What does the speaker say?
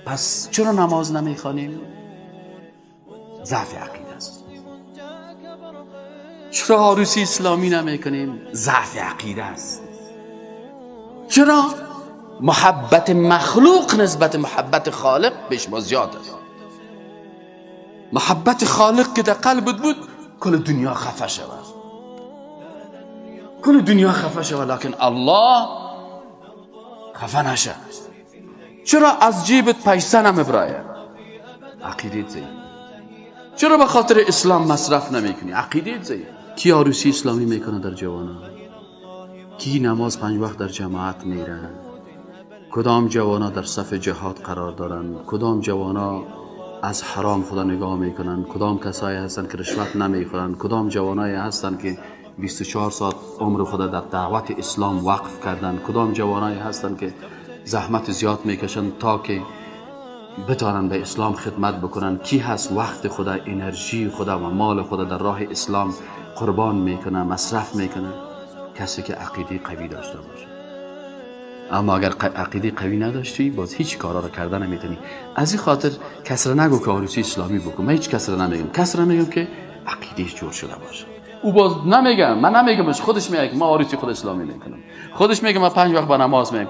پس چرا نماز نمیخوانیم؟ ضعف عقیده است. چرا عروسی اسلامی نمیکنیم؟ ضعف عقیده است. چرا محبت مخلوق نسبت محبت خالق بیش ما زیاد است؟ محبت خالق که در قلبت بود کل دنیا خفه شود، کل دنیا خفه شود، لکن الله خفه نشه. چرا از جیبت پیسه نمیبرایه؟ عقیدت ضعیف. چرا به خاطر اسلام مصرف نمیکنی؟ عقیدت ضعیف. کی عروسی اسلامی میکنه در جوانان؟ کی نماز 5 وقت در جماعت میره؟ کدام جوانا در صف جهاد قرار دارن؟ کدام جوانا از حرام خدا نگاه میکنن؟ کدام کسایی هستن که رشوت نمیخورن؟ کدام جوانایی هستن که 24 ساعت عمر خدا در دعوت اسلام وقف کردن؟ کدام جوانایی هستن که زحمت زیاد میکشن تا که بتانن به اسلام خدمت بکنن؟ کی هست وقت خدا، انرژی خدا و مال خدا در راه اسلام قربان میکنه، مصرف میکنه؟ کسی که عقیده قوی داشته باشه. اما اگر عقیده قوی نداشتی باز هیچ کارا رو کردن نمیتونی. از این خاطر کس را نگو که عروسی اسلامی بکن. من هیچ کس را نمیگم. کس را میگم که عقیدهش جور شده باشه. او باز نمیگم، من نمیگم، خودش میگه که ما عروسی خود اسلامی میکنم، خودش میگه من 5 وقت با نماز میکنم.